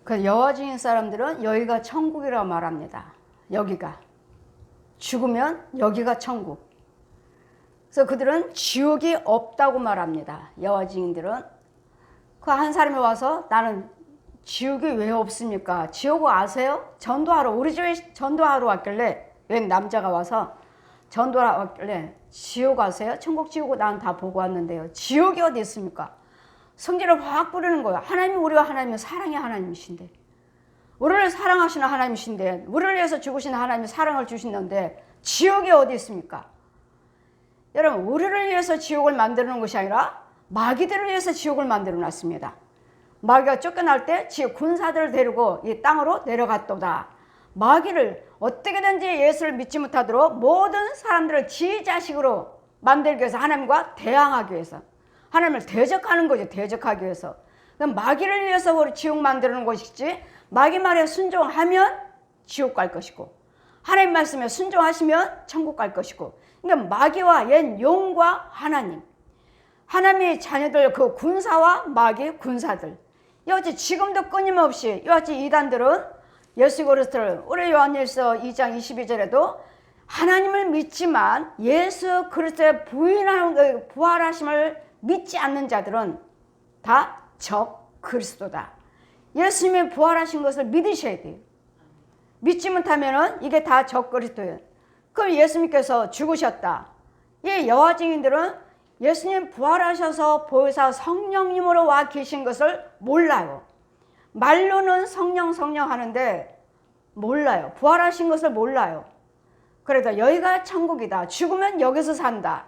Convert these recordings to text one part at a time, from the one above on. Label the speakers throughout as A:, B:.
A: 그 여호와 증인 사람들은 여기가 천국이라고 말합니다. 여기가. 죽으면 여기가 천국. 그래서 그들은 지옥이 없다고 말합니다. 여호와 증인들은. 그 한 사람이 와서 나는 지옥이 왜 없습니까? 지옥을 아세요? 전도하러 우리 집에 전도하러 왔길래 웬 남자가 와서 전도하러 왔길래 지옥 아세요? 천국 지옥을 난 다 보고 왔는데요. 지옥이 어디 있습니까? 성질을 확 부리는 거예요. 하나님이 우리와 하나님은 사랑의 하나님이신데 우리를 사랑하시는 하나님이신데 우리를 위해서 죽으시는 하나님이 사랑을 주시는데 지옥이 어디 있습니까? 여러분 우리를 위해서 지옥을 만드는 것이 아니라 마귀들을 위해서 지옥을 만들어 놨습니다. 마귀가 쫓겨날 때 지옥 군사들을 데리고 이 땅으로 내려갔도다. 마귀를 어떻게든지 예수를 믿지 못하도록 모든 사람들을 지 자식으로 만들기 위해서 하나님과 대항하기 위해서 하나님을 대적하는 거죠. 대적하기 위해서. 그럼 마귀를 위해서 우리 지옥 만드는 것이지 마귀 말에 순종하면 지옥 갈 것이고 하나님 말씀에 순종하시면 천국 갈 것이고 그러니까 마귀와 옛 용과 하나님 하나님의 자녀들 그 군사와 마귀 군사들 이같이 지금도 끊임없이 이같이 이단들은 예수 그리스도를 우리 요한일서 2장 22절에도 하나님을 믿지만 예수 그리스도의 부인하는 부활하심을 믿지 않는 자들은 다 적 그리스도다. 예수님이 부활하신 것을 믿으셔야 돼요. 믿지 못하면 이게 다 적 그리스도예요. 그럼 예수님께서 죽으셨다. 이 여호와 증인들은 예수님 부활하셔서 보혜사 성령님으로 와 계신 것을 몰라요. 말로는 성령 하는데 몰라요. 부활하신 것을 몰라요. 그래도 여기가 천국이다. 죽으면 여기서 산다.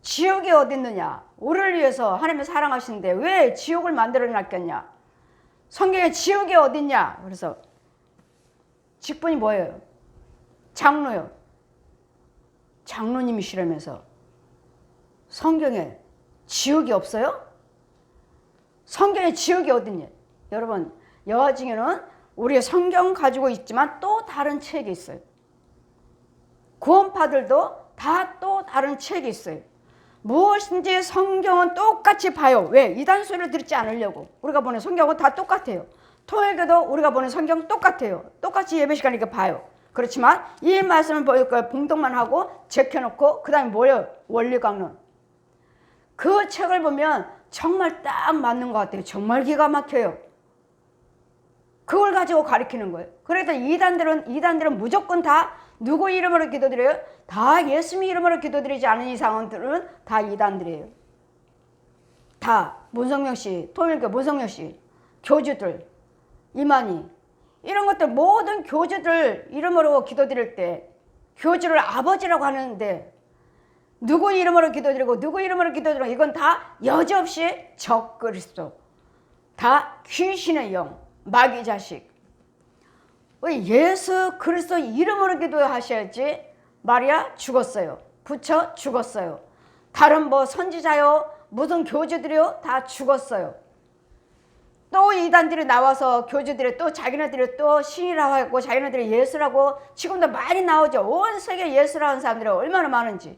A: 지옥이 어디 있느냐? 우리를 위해서 하나님이 사랑하시는데 왜 지옥을 만들어 놨겠냐? 성경에 지옥이 어디 있냐? 그래서 직분이 뭐예요? 장로요. 장로님이시라면서 성경에 지옥이 없어요? 성경에 지옥이 어딨냐? 여러분 여호와 증인은 우리의 성경 가지고 있지만 또 다른 책이 있어요. 구원파들도 다 또 다른 책이 있어요. 무엇인지 성경은 똑같이 봐요. 왜? 이단 소리를 듣지 않으려고. 우리가 보는 성경은 다 똑같아요. 통일교도 우리가 보는 성경 똑같아요. 똑같이 예배 시간이니까 봐요. 그렇지만 이 말씀을 보니까 봉독만 하고 제껴놓고 그 다음에 뭐예요? 원리강론. 그 책을 보면 정말 딱 맞는 것 같아요. 정말 기가 막혀요. 그걸 가지고 가르치는 거예요. 그래서 이단들은 무조건 다 누구 이름으로 기도드려요? 다 예수님 이름으로 기도드리지 않은 이상들은 다 이단들이에요. 다 문성명 씨, 통일교 문성명 씨, 교주들, 이만희 이런 것들 모든 교주들 이름으로 기도드릴 때 교주를 아버지라고 하는데 누구 이름으로 기도드리고 누구 이름으로 기도드리고 이건 다 여지없이 적 그리스도 다 귀신의 영 마귀 자식 예수 그리스도 이름으로 기도하셔야지. 마리아 죽었어요. 부처 죽었어요. 다른 뭐 선지자요 무슨 교주들이요 다 죽었어요. 또 이단들이 나와서 교주들이 또 자기네들이 또 신이라고 하고 자기네들이 예수라고 지금도 많이 나오죠. 온 세계 예수라는 사람들이 얼마나 많은지.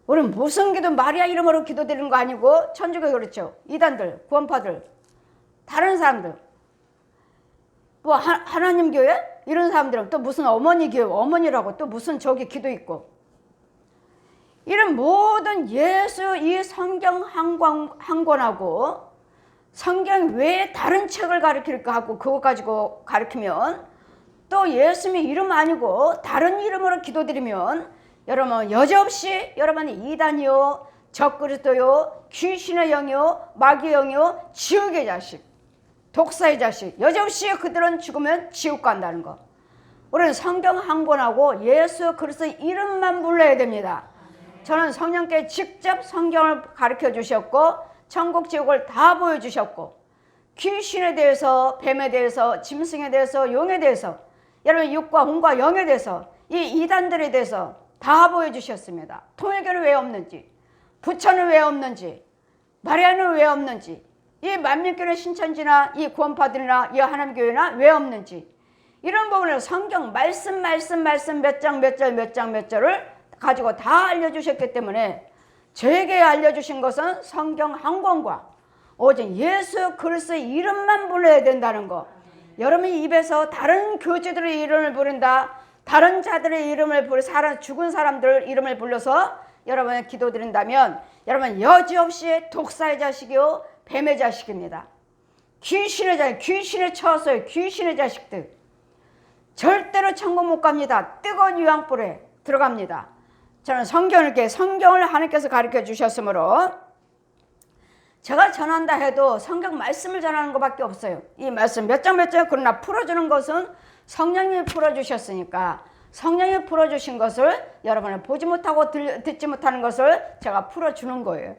A: 우리는 무슨 기도 마리아 이름으로 기도드리는 거 아니고 천주교 그렇죠. 이단들 구원파들 다른 사람들 뭐 하나님 교회 이런 사람들은 또 무슨 어머니 교회 어머니라고 또 무슨 저기 기도 있고 이런 모든 예수 이 성경 한 권하고 성경 외에 다른 책을 가르칠까 하고 그거 가지고 가르치면 또 예수님의 이름 아니고 다른 이름으로 기도드리면 여러분 여지없이 여러분이 이단이요 적그리스도요 귀신의 영이요 마귀의 영이요 지옥의 자식 독사의 자식 여지없이 그들은 죽으면 지옥 간다는 거. 우리는 성경 한 권하고 예수 그리스도 이름만 불러야 됩니다. 저는 성령께 직접 성경을 가르쳐 주셨고 천국 지옥을 다 보여주셨고 귀신에 대해서 뱀에 대해서 짐승에 대해서 용에 대해서 여러분 육과 혼과 영에 대해서 이 이단들에 대해서 다 보여주셨습니다. 통일교는 왜 없는지 부처는 왜 없는지 마리아는 왜 없는지 이 만민교회 신천지나 이 구원파들이나 이 하나님교회나 왜 없는지 이런 부분을 성경 말씀 몇 장 몇 절을 가지고 다 알려주셨기 때문에 저에게 알려주신 것은 성경 한 권과 오직 예수 그리스도의 이름만 불러야 된다는 거. 여러분 입에서 다른 교주들의 이름을 부른다, 다른 자들의 이름을 죽은 사람들 이름을 불러서 여러분이 기도드린다면 여러분 여지없이 독사의 자식이요 뱀의 자식입니다. 귀신의 자식, 귀신에 처했어요. 귀신의 자식들 절대로 천국 못 갑니다. 뜨거운 유황불에 들어갑니다. 저는 성경을 하나님께서 가르쳐 주셨으므로 제가 전한다 해도 성경 말씀을 전하는 것밖에 없어요. 이 말씀 몇 장 그러나 풀어주는 것은 성령님이 풀어주셨으니까 성령이 풀어주신 것을 여러분은 보지 못하고 듣지 못하는 것을 제가 풀어주는 거예요.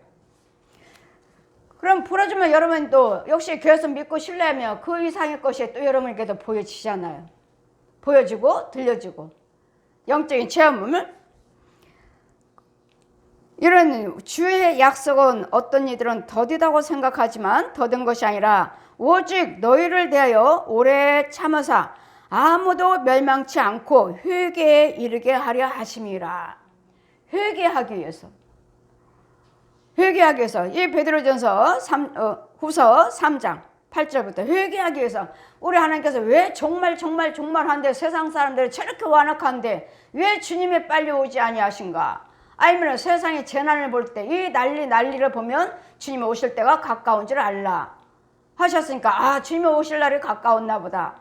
A: 그럼 풀어주면 여러분도 역시 교회에서 믿고 신뢰하며 그 이상의 것이 또 여러분에게도 보여지잖아요. 보여지고 들려지고 영적인 체험을. 이런 주의 약속은 어떤 이들은 더디다고 생각하지만 더딘 것이 아니라 오직 너희를 대하여 오래 참으사 아무도 멸망치 않고 회개에 이르게 하려 하심이라. 회개하기 위해서. 회개하기 위해서. 이 베드로전서 후서 3장 8절부터 회개하기 위해서. 우리 하나님께서 왜 정말 한데 세상 사람들이 저렇게 완악한데 왜 주님이 빨리 오지 아니하신가? 아니면 세상의 재난을 볼 때 이 난리를 보면 주님이 오실 때가 가까운 줄 알라 하셨으니까 주님이 오실 날이 가까웠나 보다.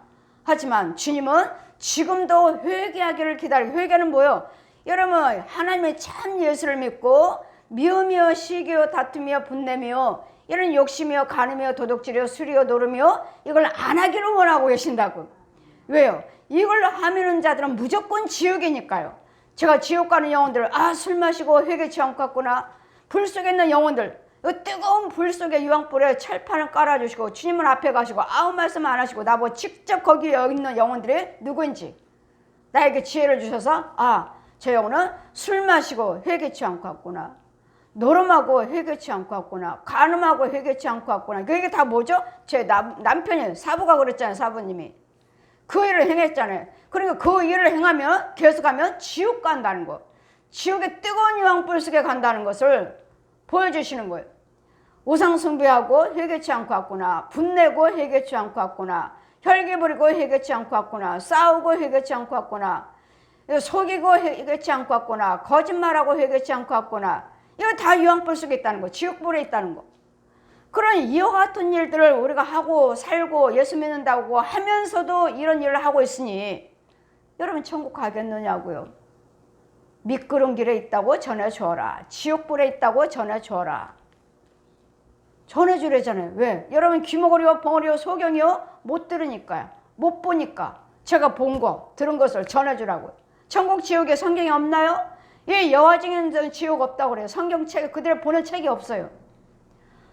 A: 하지만 주님은 지금도 회개하기를 기다리고. 회개는 뭐요? 여러분 하나님의 참 예수를 믿고 미우며 시기요 다투며 분내며 이런 욕심이요 간음이요 도둑질이요 술이요 노름이요 이걸 안 하기를 원하고 계신다고. 왜요? 이걸 하면은 자들은 무조건 지옥이니까요. 제가 지옥 가는 영혼들 술 마시고 회개치 않고 갔구나. 불 속에 있는 영혼들 뜨거운 불 속에 유황불에 철판을 깔아주시고 주님은 앞에 가시고 아무 말씀 안 하시고 나보고 직접 거기 있는 영혼들이 누구인지 나에게 지혜를 주셔서 저 영혼은 술 마시고 회개치 않고 왔구나. 노름하고 회개치 않고 왔구나. 간음하고 회개치 않고 왔구나. 그게 다 뭐죠? 제 남편이 사부가 그랬잖아요. 사부님이 그 일을 행했잖아요. 그러니까 그 일을 행하면 계속하면 지옥 간다는 거. 지옥의 뜨거운 유황불 속에 간다는 것을 보여주시는 거예요. 우상 숭배하고 회개치 않고 왔구나. 분내고 회개치 않고 왔구나. 혈기 부리고 회개치 않고 왔구나. 싸우고 회개치 않고 왔구나. 속이고 회개치 않고 왔구나. 거짓말하고 회개치 않고 왔구나. 이거 다 유황불 속에 있다는 거. 지옥불에 있다는 거. 그런 이와 같은 일들을 우리가 하고 살고 예수 믿는다고 하면서도 이런 일을 하고 있으니 여러분 천국 가겠느냐고요. 미끄럼 길에 있다고 전해주어라. 지옥불에 있다고 전해주어라. 전해주래잖아요. 왜? 여러분 귀머거리요 벙어리요 소경이요 못 들으니까요. 못 보니까 제가 본 거 들은 것을 전해주라고요. 천국 지옥에 성경이 없나요? 이 여호와증인 지옥 없다고 그래요. 성경책 그대로 보는 책이 없어요.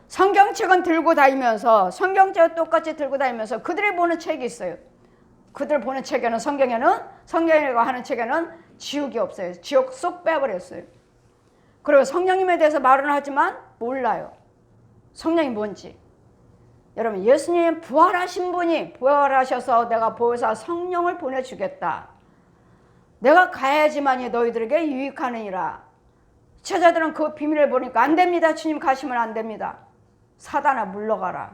A: 성경책은 들고 다니면서 성경책을 똑같이 들고 다니면서 그들이 보는 책이 있어요. 그들 보는 책에는 성경이라고 하는 책에는 지옥이 없어요. 지옥 쏙 빼버렸어요. 그리고 성령님에 대해서 말은 하지만 몰라요. 성령이 뭔지. 여러분 예수님 부활하신 분이 부활하셔서 내가 보혜사 성령을 보내주겠다. 내가 가야지만이 너희들에게 유익하느니라. 제자들은 그 비밀을 보니까 안 됩니다. 주님 가시면 안 됩니다. 사단아 물러가라.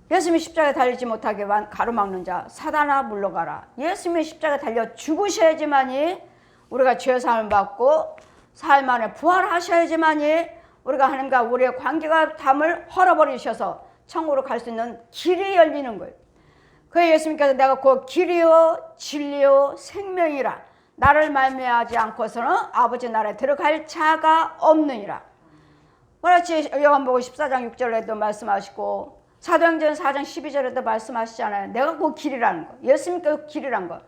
A: 예수님이 십자가에 달리지 못하게 가로막는 자 사단아 물러가라. 예수님이 십자가에 달려 죽으셔야지만이 우리가 죄사함을 받고 사흘 만에 부활하셔야지만이 우리가 하나님과 우리의 관계가 담을 헐어버리셔서 천국으로 갈 수 있는 길이 열리는 거예요. 그래서 예수님께서 내가 그 길이요 진리요 생명이라 나를 말미암지 않고서는 아버지 나라에 들어갈 자가 없느니라. 그렇지 요한복음 14장 6절에도 말씀하시고 사도행전 4장 12절에도 말씀하시잖아요. 내가 그 길이라는 거. 예수님께 그 길이란 거.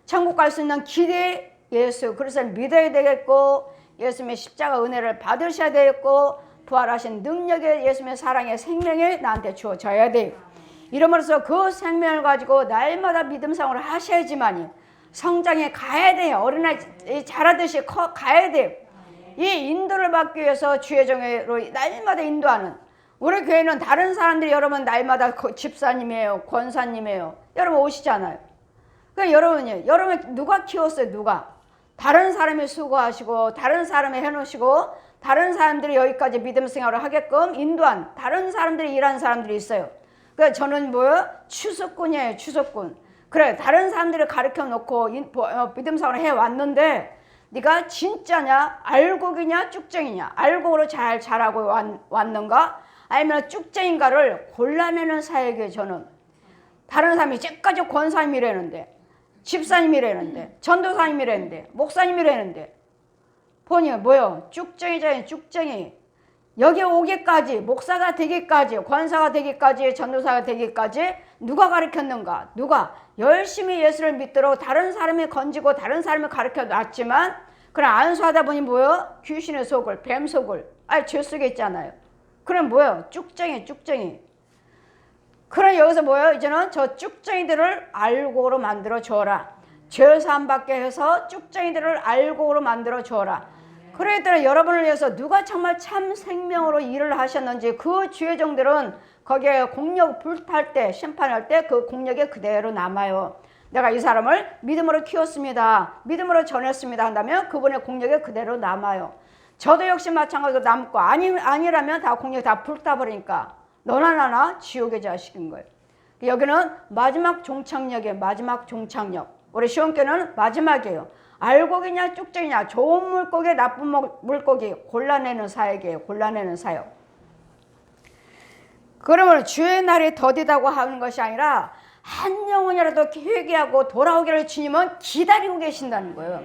A: 천국 갈 수 있는 길이 예수 그리스도를 믿어야 되겠고 예수님의 십자가 은혜를 받으셔야 되겠고 부활하신 능력의 예수님의 사랑의 생명이 나한테 주어져야 돼요. 이러므로써 그 생명을 가지고 날마다 믿음생활을 하셔야지만이 성장에 가야 돼요. 어린아이 자라듯이 가야 돼요. 이 인도를 받기 위해서 주의 정예로 날마다 인도하는 우리 교회는 다른 사람들이 여러분 날마다 집사님이에요. 권사님이에요. 여러분 오시잖아요. 그러니까 여러분 누가 키웠어요? 누가? 다른 사람이 수고하시고 다른 사람이 해놓으시고 다른 사람들이 여기까지 믿음 생활을 하게끔 인도한 다른 사람들이 일하는 사람들이 있어요. 그래서 저는 뭐예요? 추수꾼이에요. 추수꾼. 그래, 다른 사람들을 가르쳐 놓고 믿음 생활을 해왔는데 네가 진짜냐? 알곡이냐? 쭉정이냐? 알곡으로 잘 자라고 왔는가? 아니면 쭉정인가를 골라내는 사역이에요. 저는. 다른 사람이 쟤까지 권사님이라는데, 집사님이라는데, 전도사님이라는데, 목사님이라는데 보니 뭐요? 쭉정이잖아요. 쭉정이. 여기 오기까지, 목사가 되기까지, 권사가 되기까지, 전도사가 되기까지 누가 가르쳤는가? 누가 열심히 예수를 믿도록 다른 사람이 건지고 다른 사람이 가르쳐 놨지만 그럼 안수하다 보니 뭐요? 귀신의 속을, 뱀 속을, 죄 속에 있잖아요. 그럼 뭐요? 쭉정이, 쭉정이. 그럼 여기서 뭐예요? 이제는 저 쭉정이들을 알곡으로 만들어 주어라. 죄사함 받게 해서 쭉정이들을 알곡으로 만들어 주어라. 그랬더니 여러분을 위해서 누가 정말 참 생명으로 일을 하셨는지 그 주의종들은 거기에 공력 불탈 때, 심판할 때 그 공력이 그대로 남아요. 내가 이 사람을 믿음으로 키웠습니다. 믿음으로 전했습니다 한다면 그분의 공력이 그대로 남아요. 저도 역시 마찬가지로 남고 아니라면 다 공력이 다 불타버리니까 너나 나나 지옥의 자식인 거예요. 여기는 마지막 종착역이에요. 마지막 종착역. 우리 시온교는 마지막이에요. 알곡이냐 쭉정이냐 좋은 물고기 나쁜 물고기 골라내는 사역이에요. 골라내는 사역. 그러면 주의 날이 더디다고 하는 것이 아니라 한 영혼이라도 회개하고 돌아오기를 주님은 기다리고 계신다는 거예요.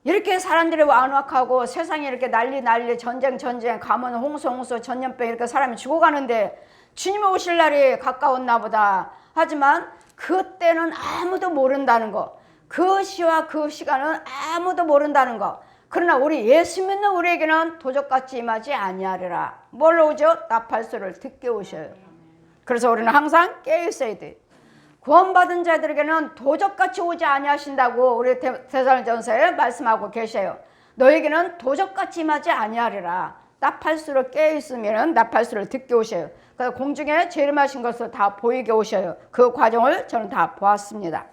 A: 이렇게 사람들이 완악하고 세상에 이렇게 난리 전쟁 가뭄 홍수 전염병 이렇게 사람이 죽어가는데 주님 오실 날이 가까웠나 보다. 하지만 그때는 아무도 모른다는 거. 그 시와 그 시간은 아무도 모른다는 거. 그러나 우리 예수 믿는 우리에게는 도적같이 임하지 아니하리라. 뭘로 오죠? 나팔소리를 듣게 오셔요. 그래서 우리는 항상 깨어있어야 돼. 구원받은 자들에게는 도적같이 오지 아니하신다고 우리 데살로니가전서에 말씀하고 계셔요. 너에게는 도적같이 임하지 아니하리라. 나팔소리를 깨어있으면 나팔소리를 듣게 오셔요. 그래서 공중에 재림하신 것을 다 보이게 오셔요. 그 과정을 저는 다 보았습니다.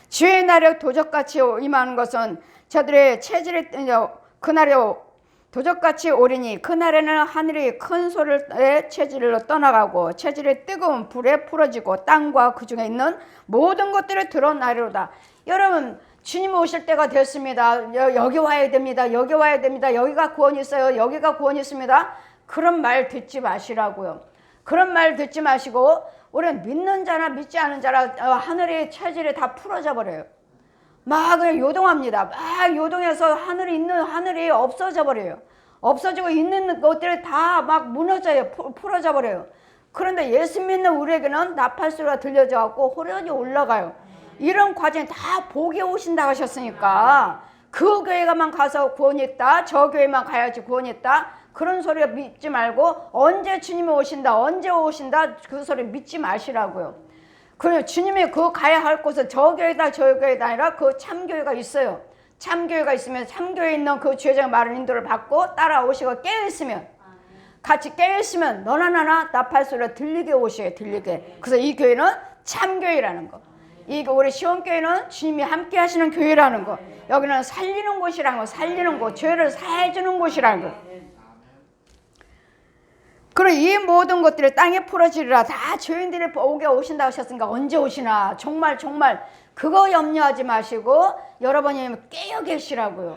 A: 주의 날에 도적같이 임하는 것은 저들의 체질이 그날에 도적같이 오리니 그날에는 하늘이 큰 소리의 체질로 떠나가고 체질이 뜨거운 불에 풀어지고 땅과 그 중에 있는 모든 것들이 드러나리로다. 여러분 주님 오실 때가 됐습니다. 여기 와야 됩니다. 여기 와야 됩니다. 여기가 구원이 있어요. 여기가 구원이 있습니다. 그런 말 듣지 마시라고요. 그런 말 듣지 마시고 우리는 믿는 자나 믿지 않은 자나 하늘의 체질이 다 풀어져 버려요. 막 그냥 요동합니다. 막 요동해서 하늘이 없어져 버려요. 없어지고 있는 것들이 다 막 무너져요. 풀어져 버려요. 그런데 예수 믿는 우리에게는 나팔소리가 들려져 갖고 호련히 올라가요. 이런 과정이 다 복이 오신다고 하셨으니까 그 교회가만 가서 구원이 있다. 저 교회만 가야지 구원이 있다. 그런 소리 믿지 말고 언제 주님이 오신다. 언제 오신다. 그 소리 믿지 마시라고요. 그래요. 주님이 그 가야 할 곳은 저 교회다 저 교회다 아니라 그 참교회가 있어요. 참교회가 있으면 참교회에 있는 그 주의자의 말을 인도를 받고 따라오시고 깨어있으면 같이 깨어있으면 너나 나나 나팔소리가 들리게 오셔요. 들리게. 그래서 이 교회는 참교회라는 거. 이 우리 시온교회는 주님이 함께 하시는 교회라는 거. 여기는 살리는 곳이라는 거. 살리는 곳. 죄를 사해주는 곳이라는 거. 그리고 이 모든 것들을 땅에 풀어지리라. 다 죄인들이 오게 오신다고 하셨으니까 언제 오시나. 정말 그거 염려하지 마시고 여러분이 깨어 계시라고요.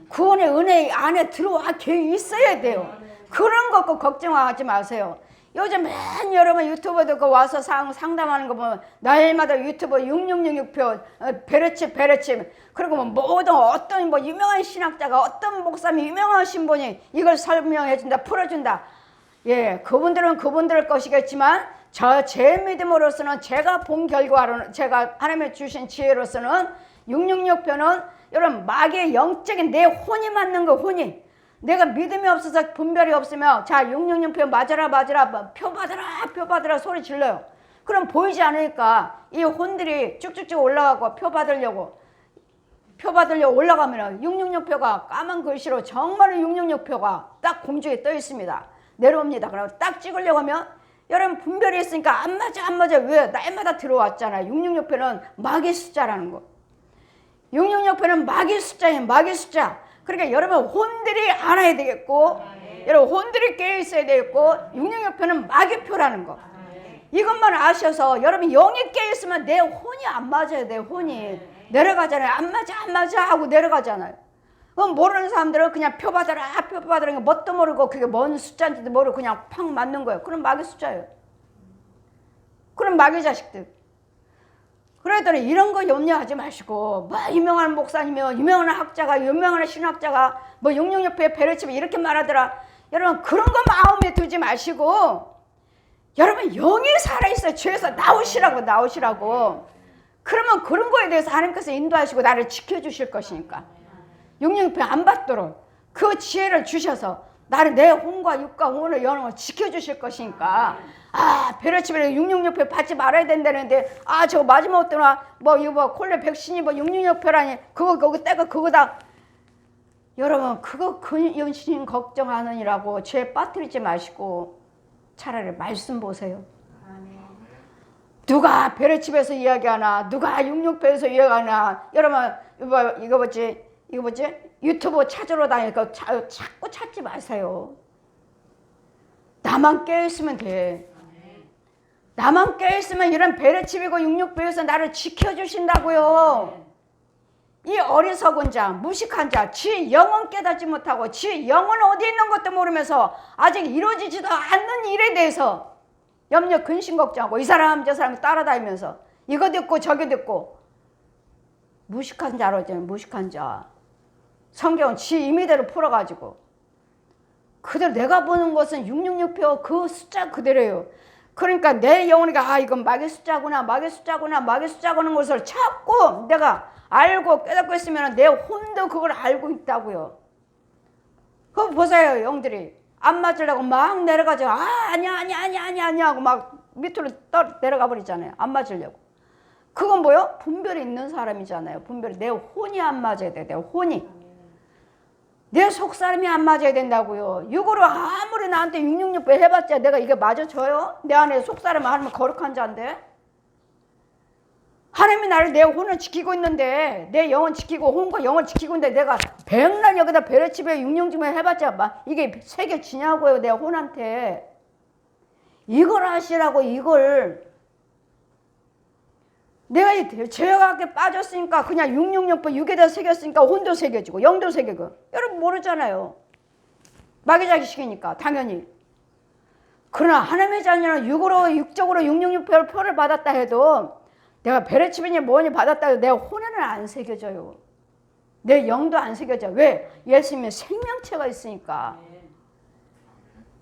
A: 구원의 은혜 안에 들어와 있어야 돼요. 그런 거 걱정하지 마세요. 요즘 여러분 유튜브에 와서 상담하는 거 보면 날마다 유튜브 6666표 베르칩 그리고 모든 어떤 유명한 신학자가 어떤 목사님 유명한 신분이 이걸 설명해 준다 풀어준다. 예, 그분들은 그분들 것이겠지만 제 믿음으로서는 제가 본 결과로는 제가 하나님의 주신 지혜로서는 666표는 여러분 마귀의 영적인 내 혼이 맞는 거 혼이 내가 믿음이 없어서 분별이 없으면 자 666표 맞아라 표 받으라 소리 질러요. 그럼 보이지 않으니까 이 혼들이 쭉쭉쭉 올라가고 표 받으려고 올라가면 666표가 까만 글씨로 정말로 666표가 딱 공중에 떠 있습니다. 내려옵니다. 그럼 딱 찍으려고 하면 여러분 분별이 있으니까 안 맞아. 왜? 날마다 들어왔잖아요. 666표는 마귀 숫자라는 거. 666표는 마귀 숫자예요. 마귀 숫자. 그러니까 여러분 혼들이 알아야 되겠고, 여러분 혼들이 깨어 있어야 되겠고, 육령역표는 마귀표라는 거. 이것만 아셔서 여러분 영이 깨어 있으면 내 혼이 안 맞아요. 내 혼이 내려가잖아요. 안 맞아 하고 내려가잖아요. 그럼 모르는 사람들은 그냥 표 받아라 뭣도 모르고 그게 뭔 숫자인지도 모르고 그냥 팍 맞는 거예요. 그럼 마귀 숫자예요. 그럼 마귀 자식들. 그랬더니 이런 거 염려하지 마시고, 뭐 유명한 목사님이요, 유명한 학자가, 유명한 신학자가 뭐 육령역표에 배를 치면 이렇게 말하더라. 여러분 그런 거 마음에 두지 마시고, 여러분 영이 살아있어요. 죄에서 나오시라고. 그러면 그런 거에 대해서 하나님께서 인도하시고 나를 지켜주실 것이니까, 육령역표 안 받도록 그 지혜를 주셔서 나를 내 혼과 육과 혼을 영을 지켜주실 것이니까, 배를 치면 육령역표 받지 말아야 된다는데, 저거 마지막 때나 뭐 이거 뭐 콜레 백신이 뭐 육령역표라니, 그거 때가 그거다. 여러분 그거 근신 걱정하느니라고 죄 빠뜨리지 마시고 차라리 말씀 보세요. 누가 베레칩에서 이야기하나, 누가 육령표에서 이야기하나. 여러분 이거 뭐지 유튜브 찾으러 다니니까 자꾸 찾지 마세요. 나만 깨어있으면 돼. 나만 깨어있으면 이런 베레칩이고 육령표에서 나를 지켜주신다고요. 이 어리석은 자, 무식한 자, 지 영은 깨닫지 못하고 지 영은 어디 있는 것도 모르면서 아직 이루어지지도 않는 일에 대해서 염려 근심 걱정하고 이 사람 저 사람 따라다니면서 이거 듣고 저거 듣고, 무식한 자로 하잖아요. 무식한 자. 성경은 지 임의대로 풀어가지고 그대로 내가 보는 것은 666표 그 숫자 그대로예요. 그러니까 내 영혼이가 이건 마귀 숫자구나 하는 것을 자꾸 내가 알고 깨닫고 있으면 내 혼도 그걸 알고 있다고요. 그거 보세요. 영들이 안 맞으려고 막 내려가죠. 아니야 하고 막 밑으로 내려가 버리잖아요. 안 맞으려고. 그건 뭐요? 분별이 있는 사람이잖아요. 분별이. 내 혼이 안 맞아야 돼. 내 혼이. 내 속사람이 안 맞아야 된다고요. 육으로 아무리 나한테 666배 해봤자 내가 이게 맞아줘요? 내 안에 속사람은 하나님 거룩한 자인데, 하나님이 나를 내 혼을 지키고 있는데, 내 영은 지키고 혼과 영을 지키고 있는데 내가 백날 여기다 베레칩에 666배 해봤자 막 이게 새겨지냐고요. 내 혼한테. 이걸 하시라고. 이걸 내가 이 죄악에 빠졌으니까 그냥 666번 6에다 새겼으니까 혼도 새겨지고 영도 새겨지고. 여러분 모르잖아요. 마귀 자식이니까 당연히. 그러나 하나님의 자녀는 육적으로 666표를 표를 받았다 해도, 내가 베레칩이니 뭐니 받았다 해도 내 혼에는 안 새겨져요. 내 영도 안 새겨져. 왜? 예수님의 생명체가 있으니까.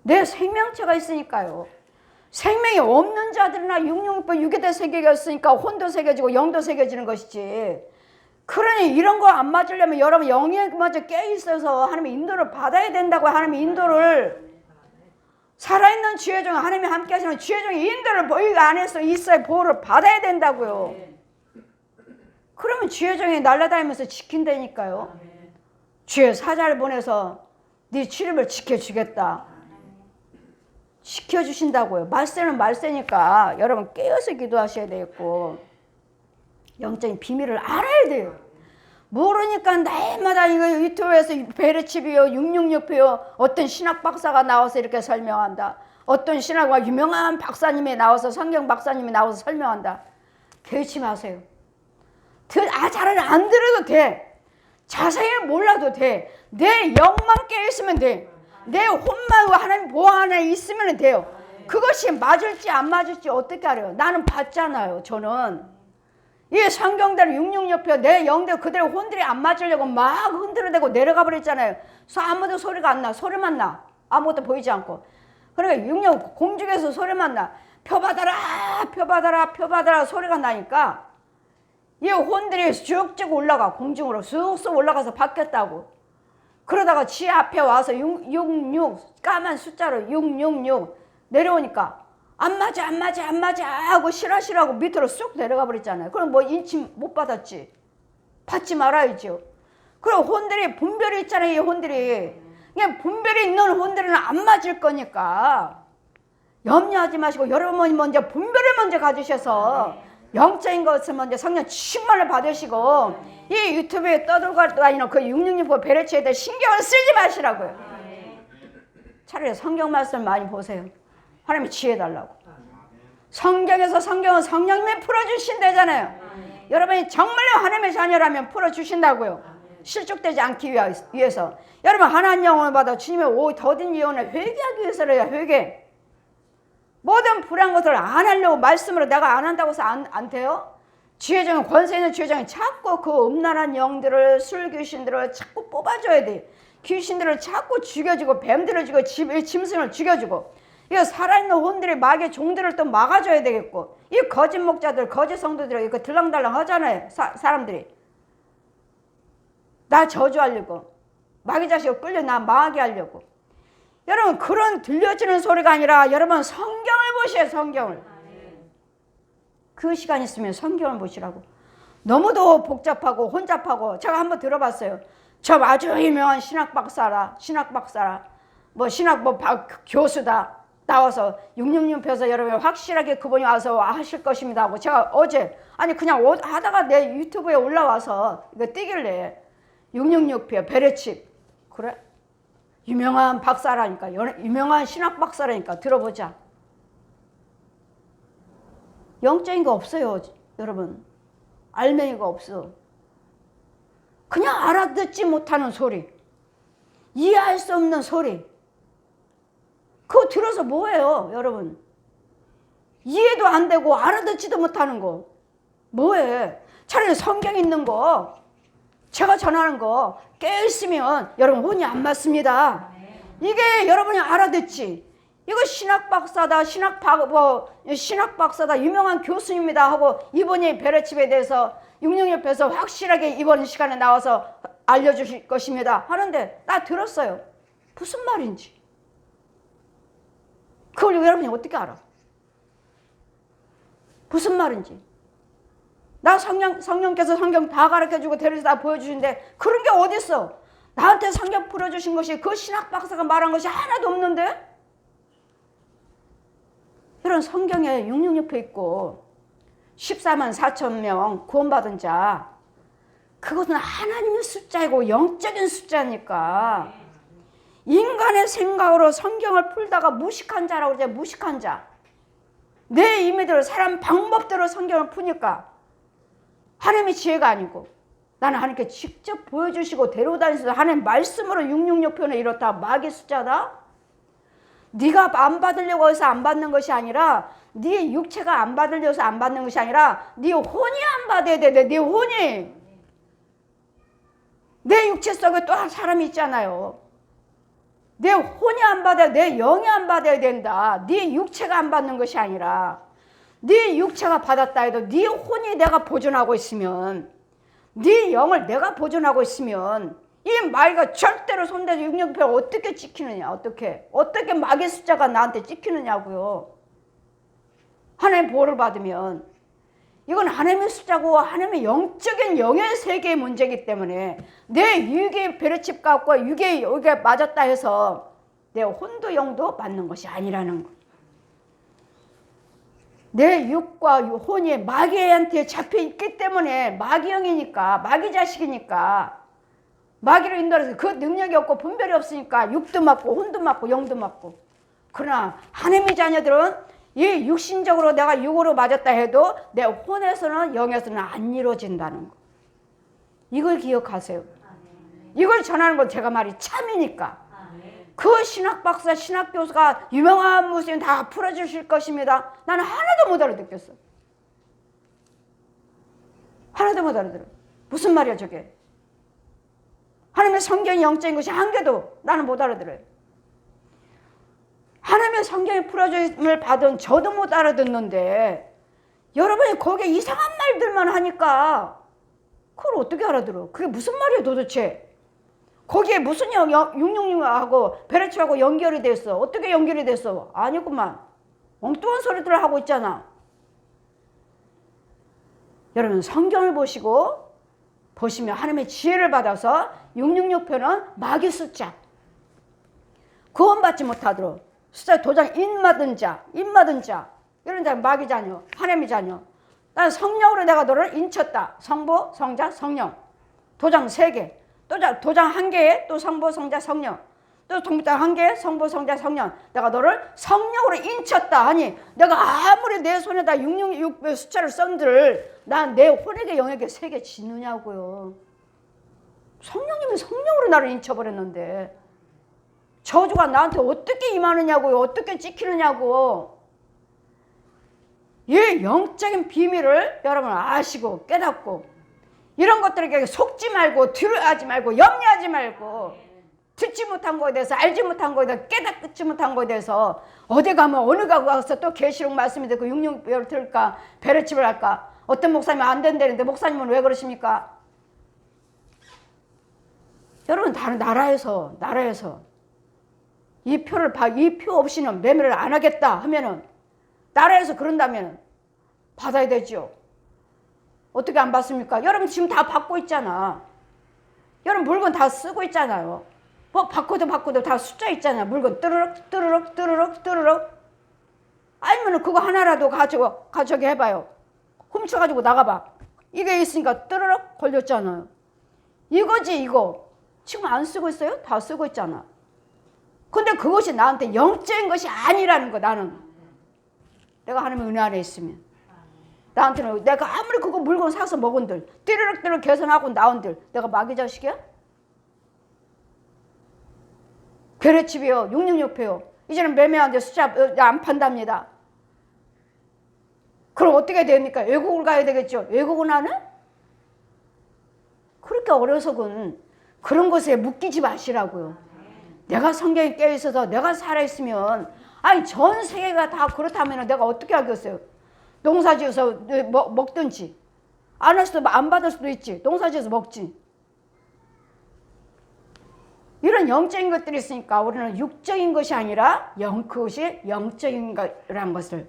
A: 내 생명체가 있으니까요. 생명이 없는 자들이나 666번 6에다 새겨졌으니까 혼도 새겨지고 영도 새겨지는 것이지. 그러니 이런 거 안 맞으려면 여러분 영에 먼저 깨어있어서 하나님의 인도를 받아야 된다고. 하나님의 인도를, 살아있는 지혜 중에 하나님이 함께 하시는 지혜 중에 인도를 보이가 안에서 있어야 보호를 받아야 된다고요. 그러면 지혜 중에 날아다니면서 지킨다니까요. 주의 사자를 보내서 네 출입을 지켜주겠다. 지켜주신다고요. 말세는 말세니까 여러분 깨어서 기도하셔야 되겠고, 영적인 비밀을 알아야 돼요. 모르니까 날마다 이거 유튜브에서 베레칩이요 666표요 어떤 신학 박사가 나와서 이렇게 설명한다, 어떤 신학과 유명한 박사님이 나와서, 성경 박사님이 나와서 설명한다. 개의치 마세요. 잘 안 들어도 돼. 자세히 몰라도 돼. 내 영만 깨있으면 돼. 내 혼만 하나님 보호 안에 있으면 돼요. 그것이 맞을지 안 맞을지 어떻게 알아요? 나는 봤잖아요. 저는 이 성경대로 666표 내 영대로 그대로 혼들이 안 맞으려고 막 흔들어대고 내려가 버렸잖아요. 그래서 아무도 소리가 안 나. 소리만 나. 아무것도 보이지 않고. 그러니까 666 공중에서 소리만 나. 표 받아라 소리가 나니까 이 혼들이 쭉쭉 올라가. 공중으로 쑥쑥 올라가서 바뀌었다고. 그러다가 지 앞에 와서 666 까만 숫자로 666 내려오니까 안 맞아 하고 싫어하고 밑으로 쑥 내려가 버렸잖아요. 그럼 뭐 인침 못 받았지. 받지 말아야죠. 그럼 혼들이 분별이 있잖아요. 이 혼들이. 그냥 분별이 있는 혼들은 안 맞을 거니까 염려하지 마시고 여러분이 먼저 분별을 먼저 가지셔서 영적인 것을 먼저 성령 충만을 받으시고 이 유튜브에 떠들고 다니는 그 666 베레치에 대해 신경을 쓰지 마시라고요. 차라리 성경 말씀 많이 보세요. 하나님이 지혜 달라고. 성경에서 성경은 성령님이 풀어주신다잖아요. 여러분이 정말로 하나님의 자녀라면 풀어주신다고요. 실족되지 않기 위해서. 여러분 하나님 영혼을 받아 주님의 더딘 예언을 회개하기 위해서래요. 회개. 모든 불의한 것을 안 하려고 말씀으로 내가 안 한다고 해서 안 돼요? 지혜정은 권세 있는 지혜정이 자꾸 그 음란한 영들을 술귀신들을 자꾸 뽑아줘야 돼. 귀신들을 자꾸 죽여주고 뱀들을 죽이고 짐승을 죽여주고 이거 살아있는 혼들이 마귀의 종들을 또 막아줘야 되겠고 이 거짓 목자들 거짓 성도들이 이거 들랑달랑 하잖아요. 사람들이 나 저주하려고 마귀 자식을 끌려 나 망하게 하려고. 여러분 그런 들려지는 소리가 아니라 여러분 성경을 보세요. 성경을. 그 시간 있으면 성경을 보시라고. 너무도 복잡하고 혼잡하고 제가 한번 들어봤어요. 저 아주 유명한 신학 박사라 뭐 신학 교수다 나와서 666에서 여러분 확실하게 그분이 와서 하실 것입니다 하고 제가 어제 아니 그냥 하다가 내 유튜브에 올라와서 이거 뜨길래 666표 베레칩 그래? 유명한 박사라니까 유명한 신학 박사라니까 들어보자. 영적인 거 없어요. 여러분 알맹이가 없어. 그냥 알아듣지 못하는 소리 이해할 수 없는 소리 그거 들어서 뭐해요 여러분. 이해도 안 되고 알아듣지도 못하는 거 뭐해. 차라리 성경 있는 거 제가 전하는 거 깨있으면 여러분 혼이 안 맞습니다. 이게 여러분이 알아듣지. 이거 신학 박사다 신학 박사다 유명한 교수입니다 하고 이분이 베레칩에 대해서 666에서 확실하게 이번 시간에 나와서 알려주실 것입니다 하는데 나 들었어요. 무슨 말인지. 그걸 여러분이 어떻게 알아? 무슨 말인지. 나 성령께서 성경 다 가르쳐주고 데려서 다 보여주시는데 그런 게 어딨어. 나한테 성경 풀어주신 것이 그 신학 박사가 말한 것이 하나도 없는데. 이런 성경에 666표 있고 14만 4천 명 구원받은 자 그것은 하나님의 숫자이고 영적인 숫자니까 인간의 생각으로 성경을 풀다가 무식한 자라고 그러죠. 무식한 자. 내 임의대로 사람 방법대로 성경을 푸니까 하나님의 지혜가 아니고 나는 하나님께 직접 보여주시고 데려다니셔서 하나님 말씀으로 666표는 이렇다. 마귀 숫자다. 네가 안 받으려고 해서 안 받는 것이 아니라 네 육체가 안 받으려서 안 받는 것이 아니라 네 혼이 안 받아야 돼. 네 혼이. 내 육체 속에 또 한 사람이 있잖아요. 내 혼이 안 받아야 내 영이 안 받아야 된다. 네 육체가 안 받는 것이 아니라 네 육체가 받았다 해도 네 혼이 내가 보존하고 있으면 네 영을 내가 보존하고 있으면 이 마귀가 절대로 손대서 666표 어떻게 찍히느냐. 어떻게 마귀 숫자가 나한테 찍히느냐고요. 하나님의 보호를 받으면 이건 하나님의 숫자고 하나님의 영적인 영의 세계의 문제이기 때문에 내 육의 베레칩 갖고 육의 여기에 맞았다 해서 내 혼도 영도 맞는 것이 아니라는 거. 내 육과 혼이 마귀한테 잡혀 있기 때문에 마귀 영이니까 마귀 자식이니까 마귀로 인도해서 그 능력이 없고 분별이 없으니까 육도 맞고 혼도 맞고 영도 맞고. 그러나 하나님의 자녀들은 이 육신적으로 내가 육으로 맞았다 해도 내 혼에서는 영에서는 안 이루어진다는 거. 이걸 기억하세요. 이걸 전하는 건 제가 말이 참이니까. 그 신학 박사, 신학 교수가 유명한 무슨 다 풀어주실 것입니다. 나는 하나도 못 알아듣겠어. 하나도 못 알아들어. 무슨 말이야 저게. 하나님의 성경이 영적인 것이 한 개도 나는 못 알아들어요. 하나님의 성경이 풀어줌을 받은 저도 못 알아듣는데 여러분이 거기에 이상한 말들만 하니까 그걸 어떻게 알아들어? 그게 무슨 말이에요 도대체? 거기에 무슨 666하고 베레치하고 연결이 됐어? 어떻게 연결이 됐어? 아니구만. 엉뚱한 소리들을 하고 있잖아. 여러분 성경을 보시면 하나님의 지혜를 받아서 666표는 마귀 숫자. 구원받지 못하도록 숫자 도장 입 맞은 자 이런 자 마귀 자녀, 하나님의 자녀. 난 성령으로 내가 너를 인쳤다. 성부, 성자, 성령. 도장 3개. 도장 1개에 또 성부, 성자, 성령. 또 도장 1개에 성부, 성자, 성령. 내가 너를 성령으로 인쳤다 하니 내가 아무리 내 손에다 666 숫자를 썬들 난 내 혼에게 영에게 3개 지느냐고요. 성령님이 성령으로 나를 인쳐버렸는데 저주가 나한테 어떻게 임하느냐고요. 어떻게 찍히느냐고. 이 영적인 비밀을 여러분 아시고 깨닫고 이런 것들에게 속지 말고 두려워하지 말고 염려하지 말고 듣지 못한 거에 대해서 알지 못한 거에 대해서 깨닫지 못한 거에 대해서 어디 가면 어느 가서 또 계시록 말씀이 듣고 육육배를 들을까 베레칩을 할까. 어떤 목사님은 안 된다는데 목사님은 왜 그러십니까? 여러분 다른 나라에서 이 표 없이는 매매를 안 하겠다 하면은 나라에서 그런다면 받아야 되죠. 어떻게 안 받습니까? 여러분 지금 다 받고 있잖아. 여러분 물건 다 쓰고 있잖아요. 뭐 바코드 다 숫자 있잖아요. 물건 뜨르륵 아니면 그거 하나라도 가지고 저기 해봐요. 훔쳐가지고 나가봐. 이게 있으니까 뜨르륵 걸렸잖아요. 이거지 이거. 지금 안 쓰고 있어요? 다 쓰고 있잖아. 근데 그것이 나한테 영적인 것이 아니라는 거. 나는 내가 하나님의 은혜 안에 있으면 나한테는 내가 아무리 그거 물건 사서 먹은들 띠르륵 계산하고 나온들 내가 마귀 자식이야? 괴뢰칩이요 666표요 이제는 매매하는데 숫자 안 판답니다. 그럼 어떻게 됩니까? 외국을 가야 되겠죠. 외국은 하는? 그렇게 어려서는 그런 것에 묶이지 마시라고요. 내가 성경에 깨어있어서 내가 살아있으면 아니 전 세계가 다 그렇다면 내가 어떻게 하겠어요. 농사지어서 먹든지 안 할 수도 안 받을 수도 있지. 농사지어서 먹지. 이런 영적인 것들이 있으니까 우리는 육적인 것이 아니라 그것이 영적인 거라는 것을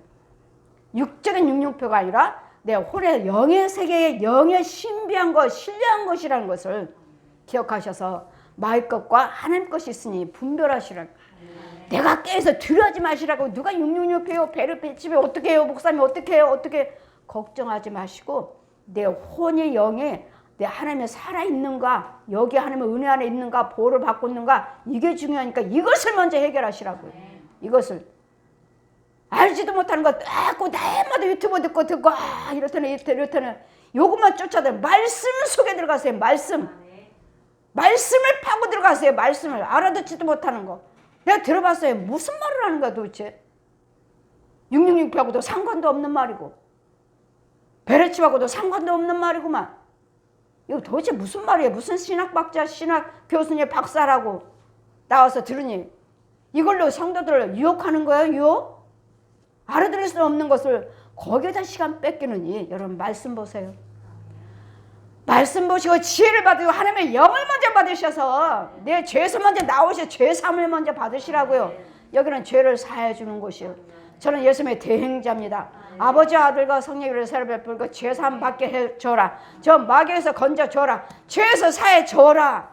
A: 육적인 육육표가 아니라 내 홀의 영의 세계의 영의 신비한 것 신뢰한 것이라는 것을 기억하셔서 마의 것과 하나님 것이 있으니 분별하시라고. 내가 깨서 두려워하지 마시라고. 누가 666해요 배를 배치면 어떻게 해요 목사님 어떻게 해요 어떻게 걱정하지 마시고 내 혼의 영에 내 하나님의 살아있는가 여기 하나님의 은혜 안에 있는가 보호를 받고 있는가 이게 중요하니까 이것을 먼저 해결하시라고요. 이것을 알지도 못하는 거 자꾸 날마다 유튜브 듣고 이렇다는 요것만 쫓아다니는 말씀 속에 들어가세요. 말씀을 파고 들어가세요. 말씀을 알아듣지도 못하는 거 내가 들어봤어요. 무슨 말을 하는 거야 도대체. 666하고도 상관도 없는 말이고 베레칩하고도 상관도 없는 말이구만. 이거 도대체 무슨 말이에요. 무슨 신학박자 신학 교수님 박사라고 나와서 들으니 이걸로 성도들을 유혹하는 거예요. 유혹? 알아들을 수 없는 것을 거기에다 시간 뺏기느니 여러분 말씀 보세요. 말씀 보시고 지혜를 받으고 하나님의 영을 먼저 받으셔서 내 죄에서 먼저 나오셔 죄사함을 먼저 받으시라고요. 여기는 죄를 사해 주는 곳이요. 저는 예수님의 대행자입니다. 아버지와 아들과 성령으로 세례 베풀고 죄사함 받게 해줘라. 저 마귀에서 건져줘라. 죄에서 사해 줘라.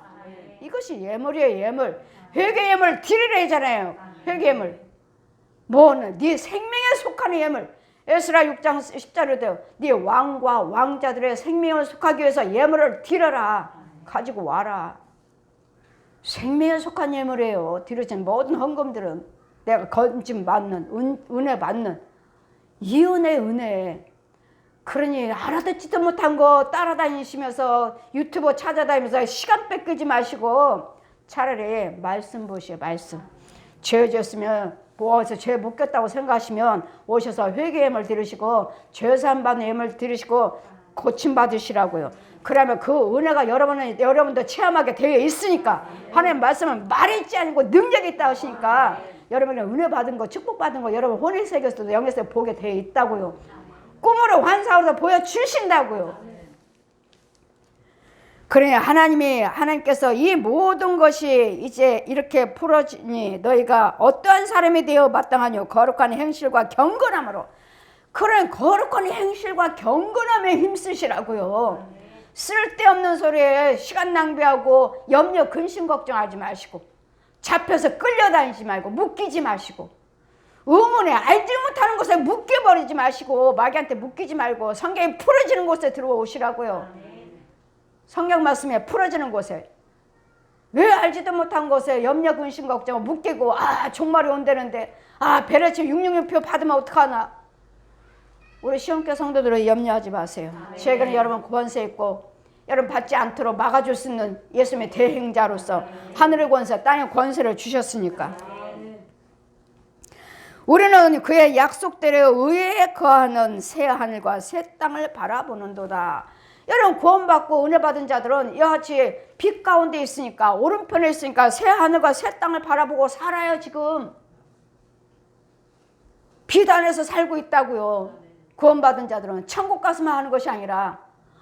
A: 이것이 예물이에요. 예물. 회개 예물 드리라 하잖아요. 회개 예물. 뭐는 네 생명에 속하는 예물. 에스라 6장 10절에 돼요. 네 왕과 왕자들의 생명을 속하기 위해서 예물을 드려라. 가지고 와라. 생명에 속한 예물이에요. 드려진 모든 헌금들은 내가 건짐 받는 은혜 받는 이 은혜. 그러니 알아듣지도 못한 거 따라다니시면서 유튜브 찾아다니면서 시간 뺏기지 마시고 차라리 말씀 보시오. 말씀. 죄 지었으면 모아서 죄 묻겠다고 생각하시면 오셔서 회개 예물 드리시고 죄사함 받는 예물 드리시고 고침 받으시라고요. 그러면 그 은혜가 여러분도 체험하게 되어 있으니까 하나님 말씀은 말이 있지 아니고 능력이 있다 하시니까 여러분이 은혜 받은 거 축복 받은 거 여러분 혼의 세계에서도 영에서 보게 되어 있다고요. 꿈으로 환상으로 보여주신다고요. 그러니 하나님께서 이 모든 것이 이제 이렇게 풀어지니 너희가 어떠한 사람이 되어 마땅하뇨. 거룩한 행실과 경건함으로. 그런 거룩한 행실과 경건함에 힘쓰시라고요. 쓸데없는 소리에 시간 낭비하고 염려 근심 걱정하지 마시고 잡혀서 끌려다니지 말고 묶이지 마시고 의문에 알지 못하는 곳에 묶여버리지 마시고 마귀한테 묶이지 말고 성경이 풀어지는 곳에 들어오시라고요. 성경 말씀에 풀어지는 곳에. 왜 알지도 못한 곳에 염려 근심 걱정 묶이고 종말이 온다는데 베레츠 666표 받으면 어떡하나. 우리 시온교회 성도들은 염려하지 마세요. 최근에 여러분 권세 있고 여러분 받지 않도록 막아줄 수 있는 예수님의 대행자로서 하늘의 권세 땅의 권세를 주셨으니까 우리는 그의 약속대로 의에 거하는 새 하늘과 새 땅을 바라보는도다. 여러분 구원받고 은혜 받은 자들은 이와 같이 빛 가운데 있으니까 오른편에 있으니까 새 하늘과 새 땅을 바라보고 살아요. 지금 빛 안에서 살고 있다고요. 구원받은 자들은 천국 가서만 하는 것이 아니라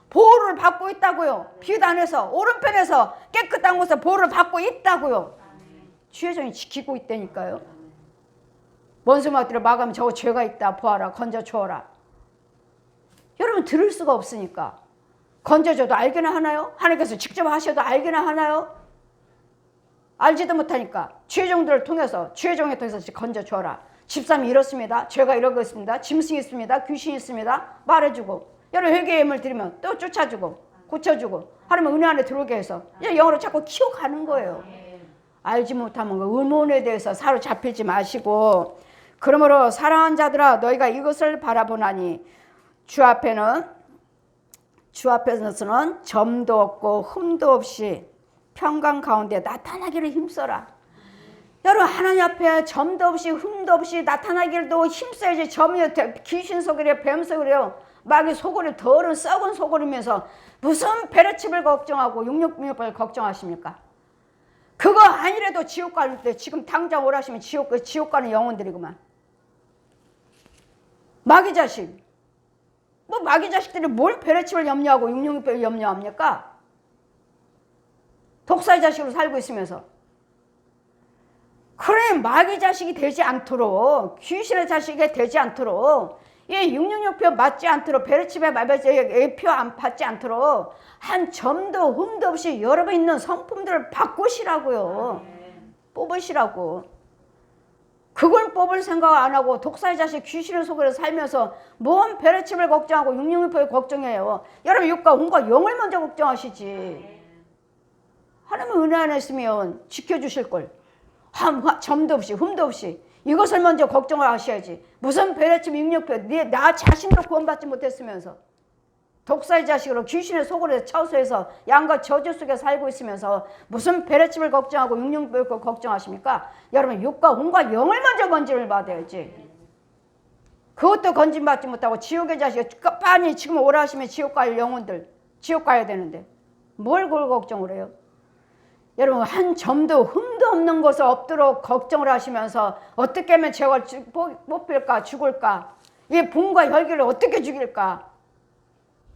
A: 보호를 받고 있다고요. 빛 안에서 오른편에서 깨끗한 곳에서 보호를 받고 있다고요. 주의 종이 지키고 있다니까요. 원수마귀를 막으면 저거 죄가 있다 보아라 건져 주어라. 여러분 들을 수가 없으니까 건져줘도 알기나 하나요? 하나님께서 직접 하셔도 알기나 하나요? 알지도 못하니까 주의 종들을 통해서 주의 종에 통해서 건져 주어라. 집사람이 이렇습니다. 죄가 이러고 있습니다. 짐승이 있습니다. 귀신이 있습니다. 말해주고 여러분 회개의 힘을 드리면 또 쫓아주고 고쳐주고 하나님 은혜 안에 들어오게 해서 영으로 자꾸 키워가는 거예요. 알지 못하면 그 의문에 대해서 사로잡히지 마시고 그러므로 사랑하는 자들아 너희가 이것을 바라보나니 주 앞에서는 점도 없고 흠도 없이 평강 가운데 나타나기를 힘써라. 여러분 하나님 앞에 점도 없이 흠도 없이 나타나기를도 힘써야지. 점이 귀신 속이래요 뱀 속이래요 마귀 속을 더러운 썩은 속을이면서 무슨 베레칩을 걱정하고 666을 걱정하십니까? 그거 아니라도 지옥 갈 때 지금 당장 오라시면 지옥 가는 영혼들이구만. 마귀 자식. 뭐 마귀 자식들이 뭘 베레칩을 염려하고 666을 염려합니까? 독사의 자식으로 살고 있으면서. 그래 마귀 자식이 되지 않도록 귀신의 자식이 되지 않도록 이 666표 맞지 않도록 베레칩의 표 안 받지 않도록 한 점도 흠도 없이 여러분 있는 성품들을 바꾸시라고요. 뽑으시라고. 그걸 뽑을 생각 안 하고 독사의 자식 귀신의 속에서 살면서 뭔 베레칩을 걱정하고 666표를 걱정해요. 여러분 육과 혼과 영을 먼저 걱정하시지. 하나님은 은혜 안에 있으면 지켜주실 걸. 점도 없이 흠도 없이 이것을 먼저 걱정을 하셔야지. 무슨 베레칩 666표 나 자신도 구원받지 못했으면서 독사의 자식으로 귀신의 속으로 처소해서 양과 저주 속에 살고 있으면서 무슨 베레칩을 걱정하고 666표 걱정하십니까? 여러분 육과 혼과 영을 먼저 건짐을 받아야지. 그것도 건짐받지 못하고 지옥의 자식 빨리 지금 오라 하시면 지옥 갈 영혼들 지옥 가야 되는데 뭘 그걸 걱정을 해요? 여러분 한 점도 흠도 없는 것을 없도록 걱정을 하시면서 어떻게 하면 제가 뽑힐까 죽을까 이 분과 혈기를 어떻게 죽일까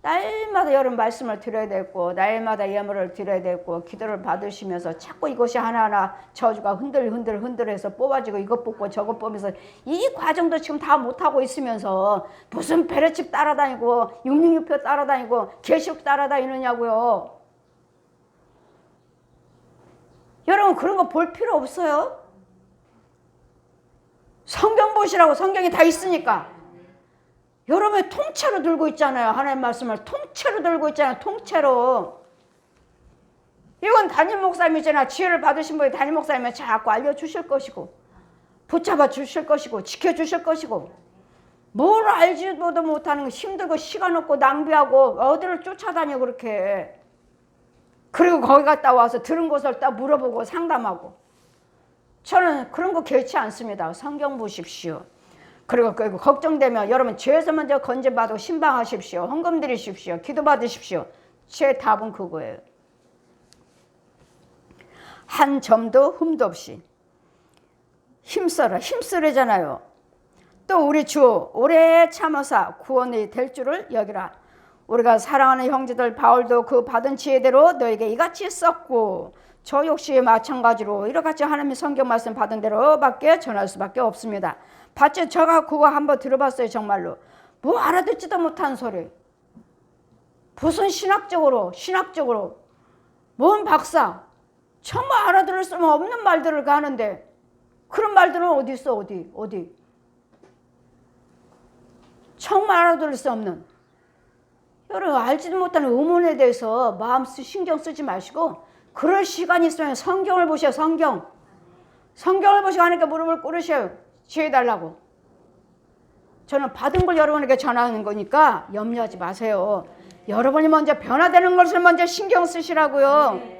A: 날마다 여러분 말씀을 드려야 되고 날마다 예물을 드려야 되고 기도를 받으시면서 자꾸 이것이 하나하나 저주가 흔들해서 뽑아지고 이것 뽑고 저것 뽑으면서 이 과정도 지금 다 못하고 있으면서 무슨 베레칩 따라다니고 666표 따라다니고 계시록 따라다니느냐고요. 여러분 그런 거 볼 필요 없어요. 성경 보시라고. 성경이 다 있으니까. 여러분이 통째로 들고 있잖아요. 하나님 말씀을 통째로 들고 있잖아요. 통째로. 이건 담임 목사님이잖아. 지혜를 받으신 분이 담임 목사님은 자꾸 알려주실 것이고 붙잡아 주실 것이고 지켜주실 것이고 뭘 알지도 못하는 거 힘들고 시간 없고 낭비하고 어디를 쫓아다녀 그렇게. 그리고 거기 갔다 와서 들은 것을 딱 물어보고 상담하고. 저는 그런 거 개의치 않습니다. 성경 보십시오. 그리고 걱정되면 여러분 죄에서 먼저 건져받고 신방하십시오. 헌금 드리십시오. 기도 받으십시오. 제 답은 그거예요. 한 점도 흠도 없이 힘써라. 힘쓰래잖아요. 또 우리 주 오래 참으사 구원이 될 줄을 여기라. 우리가 사랑하는 형제들 바울도 그 받은 지혜대로 너에게 이같이 썼고 저 역시 마찬가지로 이렇게 하나님의 성경 말씀 받은 대로밖에 전할 수밖에 없습니다. 봤죠? 제가 그거 한번 들어봤어요. 정말로 뭐 알아듣지도 못한 소리. 무슨 신학적으로 뭔 박사 정말 알아들을 수 없는 말들을 하는데 그런 말들은 어디 있어? 어디 정말 알아들을 수 없는 여러분 알지도 못하는 의문에 대해서 신경 쓰지 마시고 그럴 시간이 있으면 성경을 보셔. 성경을 보시고 하나님께 무릎을 꿇으셔요. 지혜달라고. 저는 받은 걸 여러분에게 전하는 거니까 염려하지 마세요. 여러분이 먼저 변화되는 것을 먼저 신경 쓰시라고요.